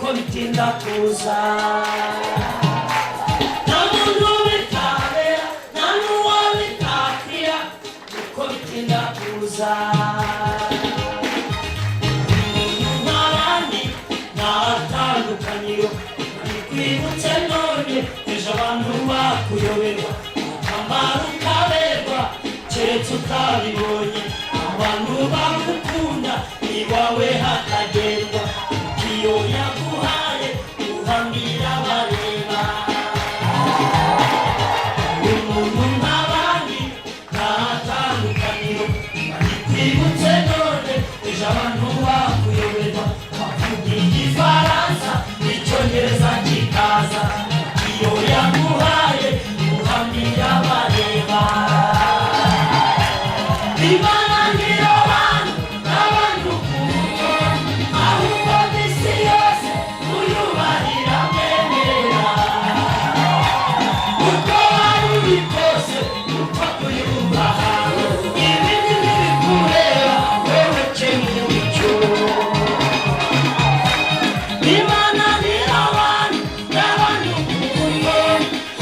uko bitinda kuza nta muntu bitabera nta n'uwo bitakira uko bitinda kuza nk'abandi nta tandukaniro kwibutse none ejo abantu bakuyoberwa akamaro ukaberwa keretse utabibonye abantu bagukunda iwawe hatagerwa iyo yaguhaye uhambira bareba umuntu nk'abandi nta tandukaniro kwibutse none ejo abantu bakuyoberwa bavuga igifaransa icyongereza kikaza iyo yaguhaye uhambira bareba Imana niyo bantu n'abantu kuko ahubwo isi yose uyubahira mwemera uko wari uri kose upfa kuyubaha ibindi ntibikureba wowe kemura icyo Imana niyo bantu n'abantu kuko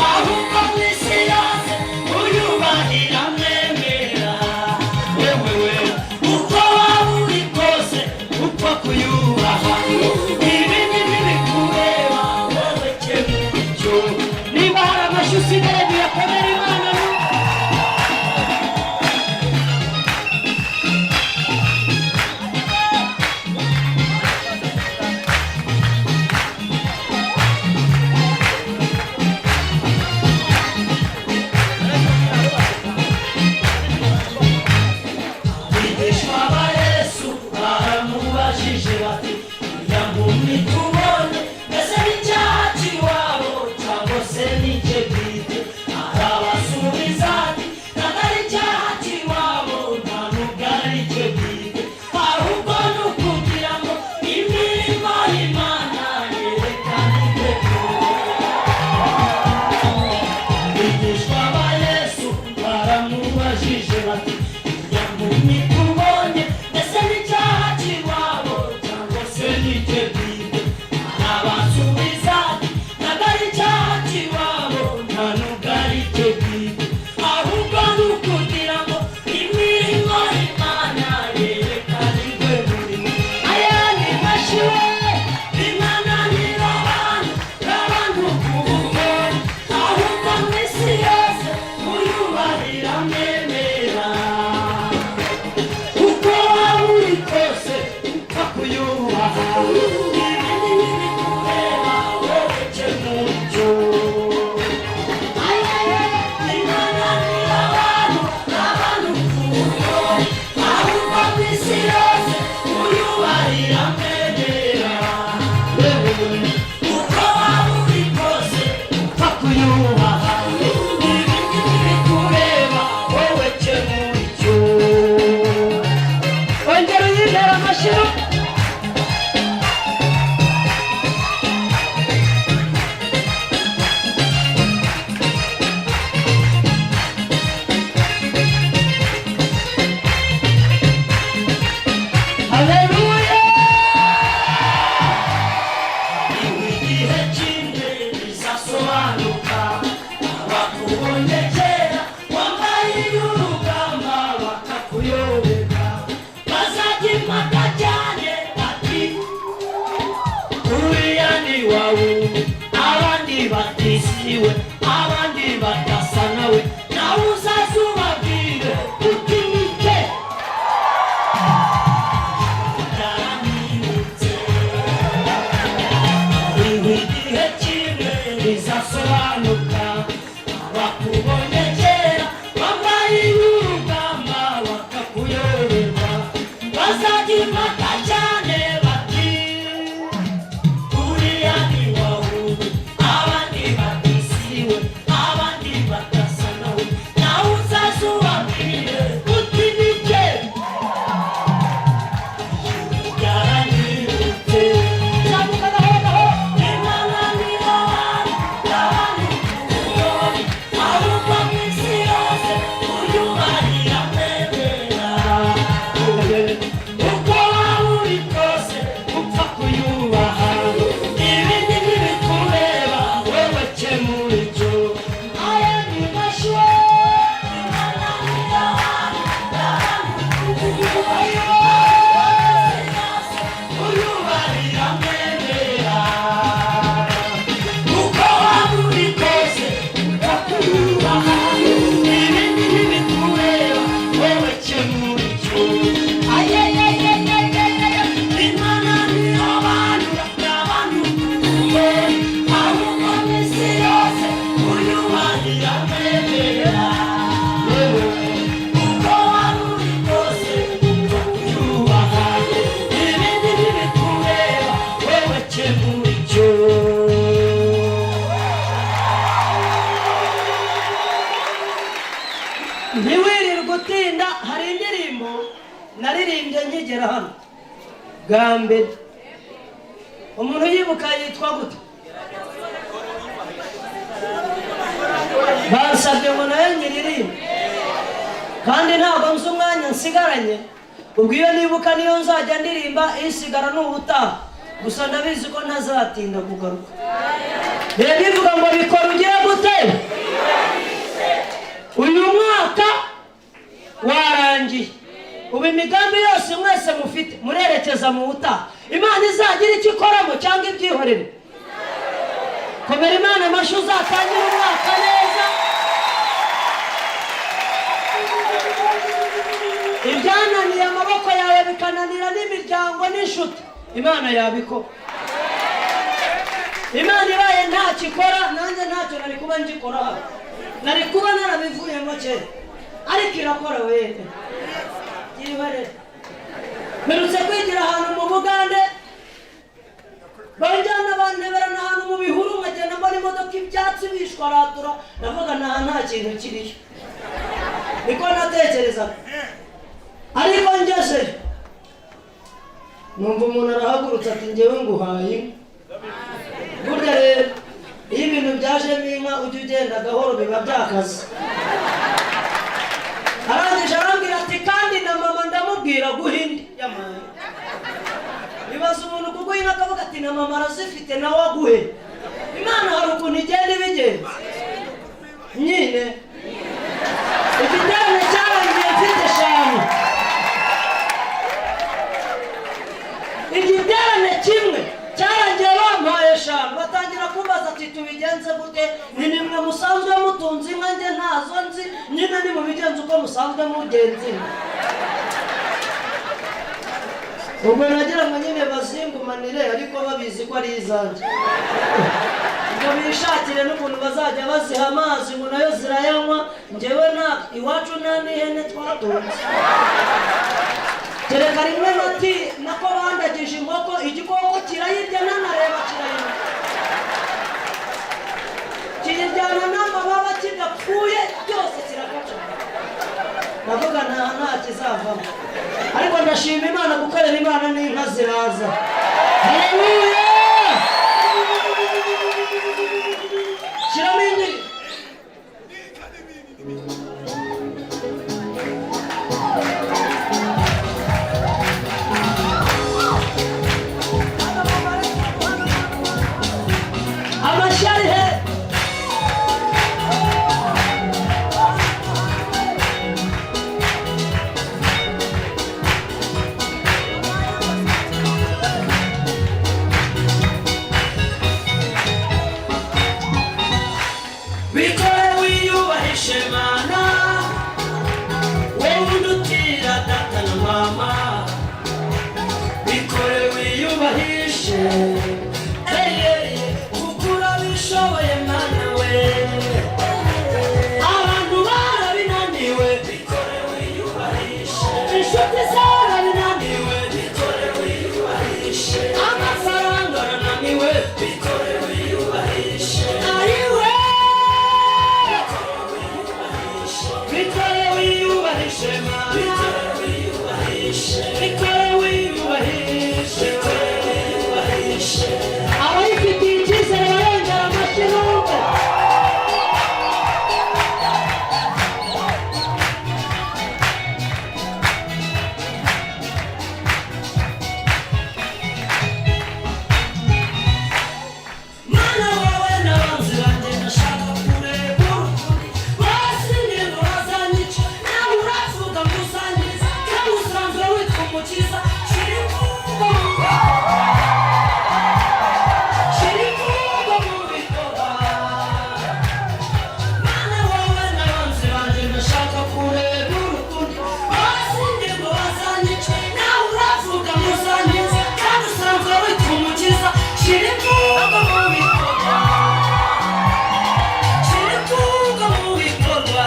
ahubwo isi yose uyubahira mwemera uko waba uri kose upfa kuyubaha ibindi ntibikureba wowe kemura icyo niba hari amashyi usigaye biyakomera Imana abigishwa ba Yesu baramubajije bati nyamuni tubone mbese n'icyaha cy'iwabo cyangwa se n'icye bwite arabasubiza ati ntabwo ari icyaha cy'iwabo nta nubwo ari icye bwite ahubwo ni ukugira ngo imirimo y'Imana yerekane abigishwa ba Yesu baramubajije bati nyamuni tubonye mbese n'icyaha cy'iwabo cyangwa se n'icye bwite arabasubiza ati ntabwo ari icyaha cy'iwabo nta nubwo ari icye bwite ahubwo ni ukugira ngo imirimo y'Imana yerekane muri we ayandi mashiwe Imana niyo bantu n'abantu kuko ahubwo mu isi yose uyubahira mwemera uko waba uri kose upfa kuyubaha ibindi ntibikureba wowe kemura icyo Imana niyo bantu n'abantu kuko ahubwo mu isi yose uyubahira mwemera uko waba uri kose upfa kuyubaha ibindi ntibikureba wowe kemura icyo ongera uyintera amashyi haleluya igihe kimwe bizasobanuka abakubonye kera wambaye urugamba bakakuyoberwa bazajya impaka cyane ati uriya ni wawe abandi batisiwe abandi badasa nawe nawe uzaze ubabwire uti ni ke byaranibutse igihe kimwe bizasobanuka abakubonye kera bambaye urugamba bakakuyoberwa bazajya impaka cyane bati uriya ni wawe abandi batisiwe abandi badasa nawe nawe uzaze ubabwire uti ni ke byaranibutse zamuka gahoro Imana niyo bantu n'abantu kuko ahubwo mu isi yose uyubahira mwemera uko waba naririmbye nkigera hano bwa mbere. Umuntu yibuka yitwa gute? Bansabye ngo nayo nyiririmbe kandi ntabwo nzi umwanya nsigaranye. Ubwo iyo nibuka niyo nzajya ndirimba, isigara n'ubutaha. Gusa ndabizi ko ntazatinda kugaruka. Rero bivuga ngo bikora ugiye gute? Uyu mwaka warangiye, ubu imigambi yose mwese mufite murerekeza mu butaha. Imana izagira icyo ikoramo cyangwa ibyihorere? Komera Imana amashyi uzatangira umwaka neza. Ibyananiye amaboko yawe bikananira n'imiryango n'inshuti, Imana yabikora. Imana ibaye ntacyo ikora, nanjye ntacyo nari kuba ngikora hano, nari kuba narabivuyemo kera, ariko irakora wewe. Yihorere. Mperutse kwigira ahantu mu Bugande, banjyana banteberana ahantu mu bihuru, nkagenda mbona imodoka ibyatsi bishwaratura, ndavuga nta kintu kiriyo. Niko natekerezaga. Ariko ngeze numva umuntu arahagurutse ati njyewe nguhaye. Burya rero iyo ibintu byajemo inka ujya ugenda gahoro biba byakaze. Arangije arambwira ati kandi na mama ndamubwira guhindi yamaye. Bibaza umuntu kuguha inka akavuga ati na mama arazifite nawe aguhe. Imana hari ukuntu igenda ibigenza nyine. Igiterane cyarangiye mfite 5. Igiterane kimwe cyarangiye bampaye 5. Batangira kumbaza ati tubigenze gute? Ni nimwe musanzwe mutunze inka, njye ntazo nzi, nyine ni mu bigenze uko musanzwe mugenzi. Ubwo nagira ngo nyine bazingumanire, ariko babizi ko ari izanjye. Ngo bishakire n'ukuntu bazajya baziha amazi ngo nayo zirayanywa. Njyewe nta iwacu nta n'ihene twatunze. Kereka rimwe nati nako bandagije inkoko, igikoko kirayirya nanareba kirayirya. Kiryana n'amababa kidapfuye byose kiragaca. Ndavuga nta kizavamo. Ariko ndashima Imana, gukorera Imana n'inka ziraza. Haleluya! Shyiramo indiri. Amashari he. Bikore wiyubahishe Mana, wowe undutira data na mama. Bikore wiyubahishe, kuko urabishoboye Mana we. Abantu barabinaniwe, bikore wiyubahishe. Inshuti zarabinaniwe, bikore wiyubahishe. Amafaranga arananiwe, bikore wiyubahishe. Ayiwe bikore wiyubahishe Mana, bikore wiyubahishe, bikore wiyubahishe, bikore wiyubahishe. Abayifitiye icyizere barongera amashyi n'umwe. Mana wowe n'abanzi banjye ndashaka kureba urukundo. Basinye ngo bazanyica, nawe uravuga ngo uzankiza, kandi usanzwe witwa umukiza. Shira imvugo mu bikorwa. Mana wowe n'abanzi banjye ndashaka kureba urukundo. Basinye ngo bazanyica, nawe uravuga ngo uzankiza, kandi usanzwe witwa umukiza. Shira imvugo mu bikorwa. Shira imvugo mu bikorwa.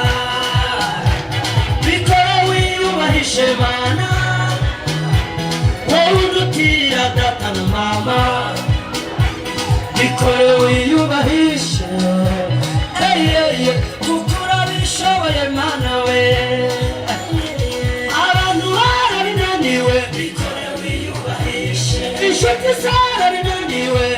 Bikore wiyubahishe Mana, wowe undutira data na mama. Bikore wiyubahishe, kuko urabishoboye Mana we. Abantu barabinaniwe, inshuti zawe rinaniwe